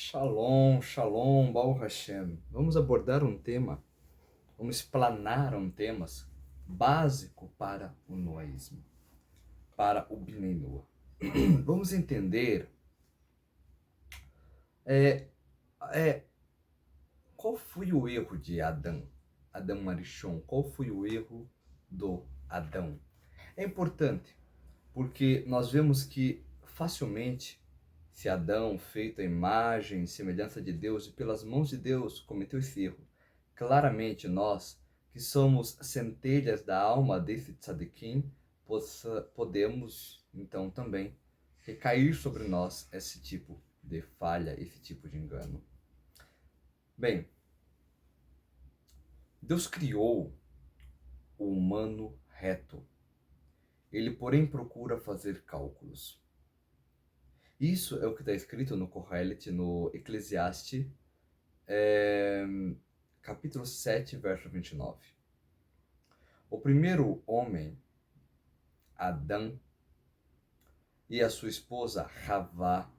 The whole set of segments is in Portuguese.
Shalom, shalom, Baruch Hashem. Vamos abordar um tema, vamos explanar um tema básico para o noísmo, para o Bnei Noah. Vamos entender qual foi o erro de Adão Arishon, qual foi o erro do Adão. É importante, porque nós vemos que facilmente, se Adão, feito à imagem e semelhança de Deus e pelas mãos de Deus, cometeu esse erro, claramente nós, que somos centelhas da alma desse tzadikim, podemos, então, também recair sobre nós esse tipo de falha, esse tipo de engano. Bem, Deus criou o humano reto. Ele, porém, procura fazer cálculos. Isso é o que está escrito no Kohelet, no Eclesiastes, capítulo 7, verso 29. O primeiro homem, Adão, e a sua esposa, Havá,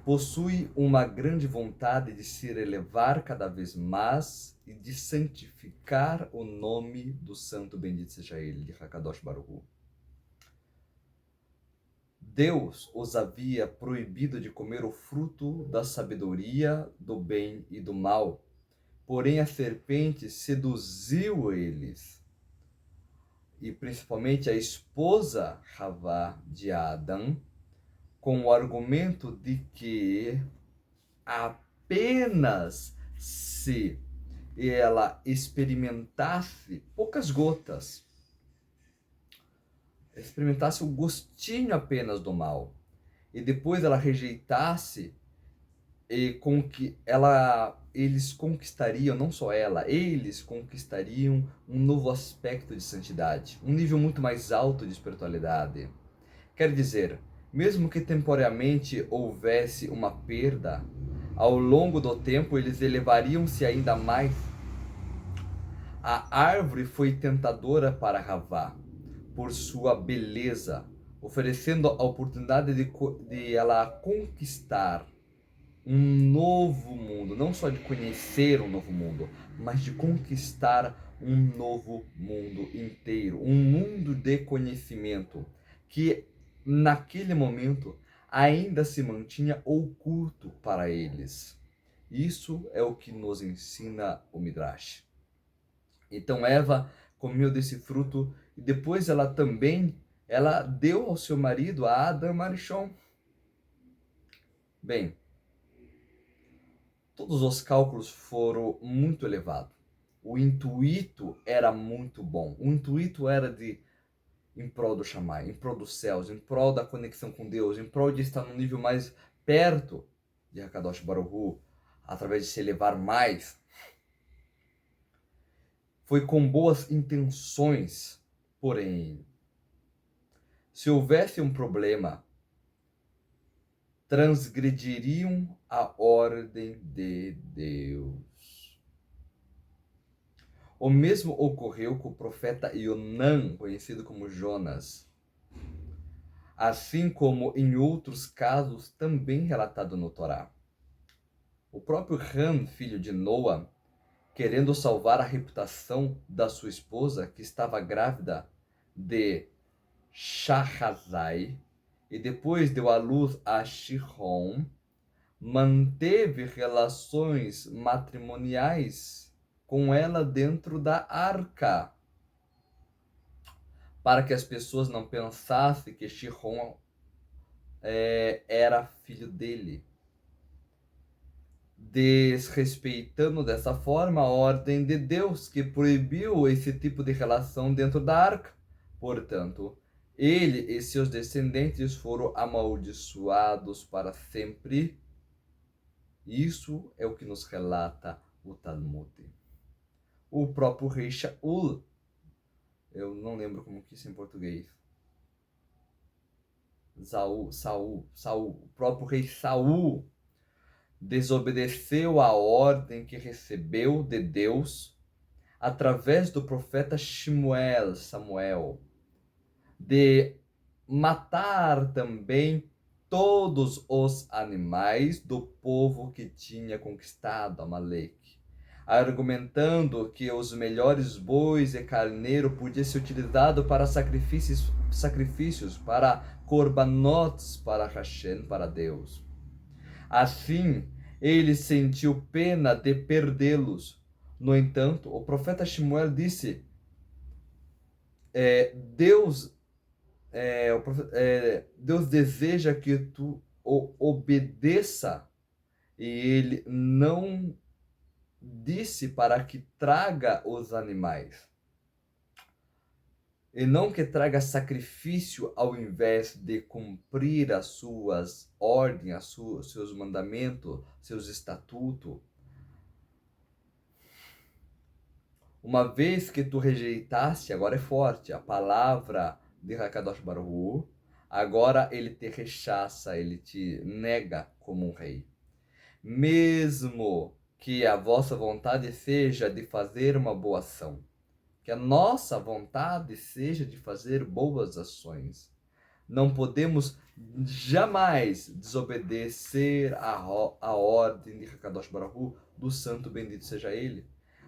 possui uma grande vontade de se elevar cada vez mais e de santificar o nome do santo, bendito seja ele, de Hakadosh Baruch Hu. Deus os havia proibido de comer o fruto da sabedoria, do bem e do mal. Porém, a serpente seduziu eles, e principalmente a esposa Havá de Adão, com o argumento de que apenas se ela experimentasse poucas gotas, experimentasse o gostinho apenas do mal, e depois ela rejeitasse, e com que eles conquistariam, não só ela, eles conquistariam um novo aspecto de santidade, um nível muito mais alto de espiritualidade. Quer dizer, mesmo que temporariamente houvesse uma perda, ao longo do tempo eles elevariam-se ainda mais. A árvore foi tentadora para Havá, por sua beleza, oferecendo a oportunidade de ela conquistar um novo mundo, não só de conhecer um novo mundo, mas de conquistar um novo mundo inteiro, um mundo de conhecimento que naquele momento ainda se mantinha oculto para eles. Isso é o que nos ensina o Midrash. Então Eva comeu desse fruto e depois ela deu ao seu marido, a Adam Arishon. Bem, todos os cálculos foram muito elevados. O intuito era muito bom. O intuito era em prol do Shammai, em prol dos céus, em prol da conexão com Deus, em prol de estar num nível mais perto de Hakadosh Baruch Hu, através de se elevar mais. Foi com boas intenções, porém, se houvesse um problema, transgrediriam a ordem de Deus. O mesmo ocorreu com o profeta Yonã, conhecido como Jonas, assim como em outros casos também relatado no Torá. O próprio Ram, filho de Noa, querendo salvar a reputação da sua esposa, que estava grávida de Shahazai, e depois deu à luz a Shihon, manteve relações matrimoniais com ela dentro da arca, para que as pessoas não pensassem que Shihon era filho dele, desrespeitando dessa forma a ordem de Deus, que proibiu esse tipo de relação dentro da arca. Portanto, ele e seus descendentes foram amaldiçoados para sempre. Isso é o que nos relata o Talmud. O próprio rei Shaul, eu não lembro como que isso em português. Saul, o próprio rei Saul desobedeceu a ordem que recebeu de Deus através do profeta Samuel, de matar também todos os animais do povo que tinha conquistado Amaleque, argumentando que os melhores bois e carneiro podiam ser utilizados para sacrifícios para corbanotes para Hashem, para Deus. Assim, ele sentiu pena de perdê-los. No entanto, o profeta Shmuel disse: Deus, Deus deseja que tu o obedeça, e ele não disse para que traga os animais, e não que traga sacrifício ao invés de cumprir as suas ordens, seus mandamentos, seus estatutos. Uma vez que tu rejeitaste, agora é forte, a palavra de Hakadosh Baruch Hu, agora ele te rechaça, ele te nega como um rei. Mesmo que a vossa vontade seja de fazer uma boa ação, que a nossa vontade seja de fazer boas ações, não podemos jamais desobedecer a ordem de Hakadosh Baruch Hu, do santo bendito seja ele.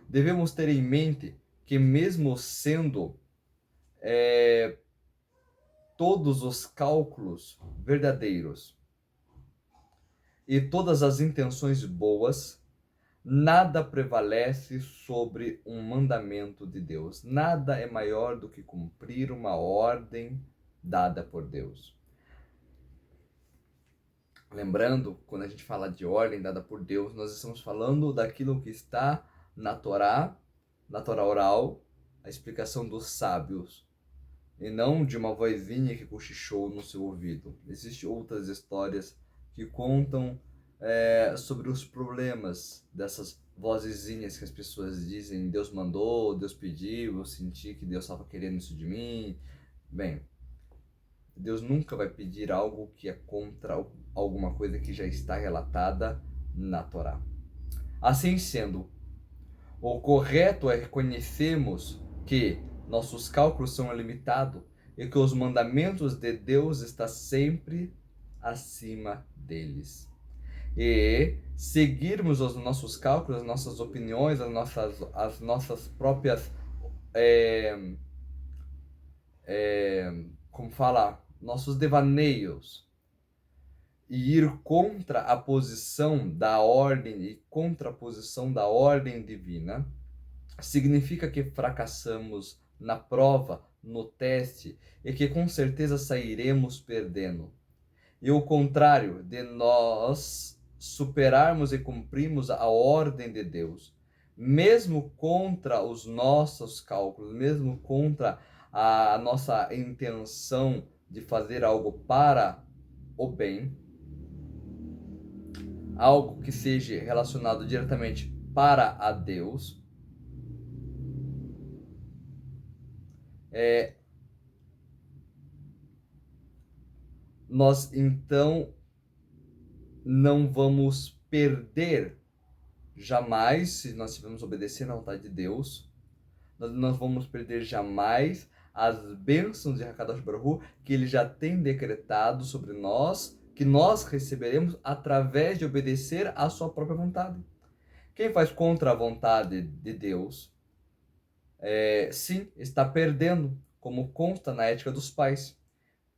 Devemos ter em mente que mesmo sendo todos os cálculos verdadeiros e todas as intenções boas, nada prevalece sobre um mandamento de Deus. Nada é maior do que cumprir uma ordem dada por Deus. Lembrando, quando a gente fala de ordem dada por Deus, nós estamos falando daquilo que está na Torá oral, a explicação dos sábios, e não de uma vozinha que cochichou no seu ouvido. Existem outras histórias que contam sobre os problemas dessas vozezinhas que as pessoas dizem: Deus mandou, Deus pediu, eu senti que Deus estava querendo isso de mim. Bem, Deus nunca vai pedir algo que é contra alguma coisa que já está relatada na Torá. Assim sendo, o correto é reconhecermos que nossos cálculos são limitados e que os mandamentos de Deus estão sempre acima deles. E seguirmos os nossos cálculos, as nossas opiniões, as nossas próprias, como falar, nossos devaneios, e ir contra a posição da ordem e contra a posição da ordem divina, significa que fracassamos na prova, no teste, e que com certeza sairemos perdendo. E o contrário de nós superarmos e cumprirmos a ordem de Deus, mesmo contra os nossos cálculos, mesmo contra a nossa intenção de fazer algo para o bem, algo que seja relacionado diretamente para a Deus, nós então não vamos perder jamais, se nós estivermos obedecendo à vontade de Deus, nós não vamos perder jamais as bênçãos de Hakadosh Baruch Hu que ele já tem decretado sobre nós, que nós receberemos através de obedecer à sua própria vontade. Quem faz contra a vontade de Deus, sim, está perdendo, como consta na ética dos pais.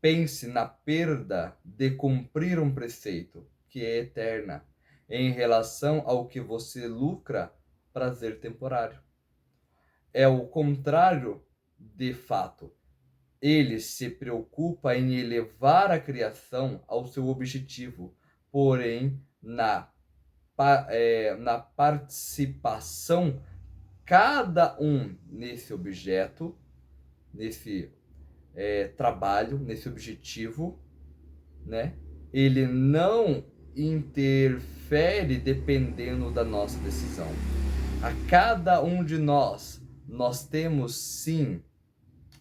Pense na perda de cumprir um preceito, que é eterna, em relação ao que você lucra prazer temporário. É o contrário de fato. Ele se preocupa em elevar a criação ao seu objetivo, porém, na participação, cada um nesse objeto, nesse trabalho, nesse objetivo, né? Ele não interfere dependendo da nossa decisão. A cada um de nós temos sim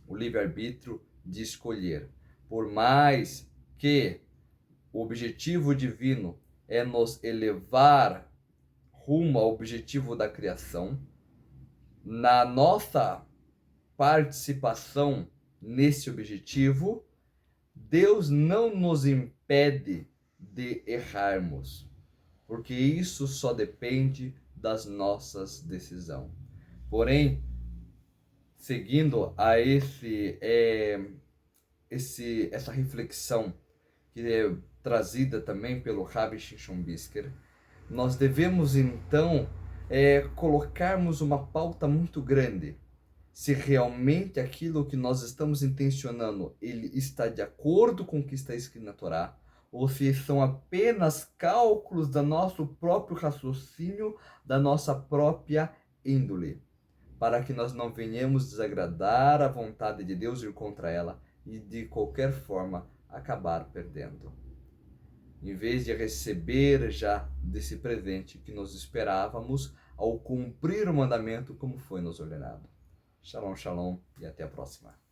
o livre-arbítrio de escolher. Por mais que o objetivo divino é nos elevar rumo ao objetivo da criação, na nossa participação nesse objetivo, Deus não nos impede de errarmos, porque isso só depende das nossas decisões. Porém, seguindo a essa reflexão que é trazida também pelo Rabbi Shimshon Brisker, nós devemos então colocarmos uma pauta muito grande. Se realmente aquilo que nós estamos intencionando ele está de acordo com o que está escrito na Torá, ou se são apenas cálculos do nosso próprio raciocínio, da nossa própria índole, para que nós não venhamos desagradar a vontade de Deus, ir contra ela e de qualquer forma acabar perdendo. Em vez de receber já desse presente que nós esperávamos ao cumprir o mandamento como foi nos ordenado. Shalom, shalom e até a próxima.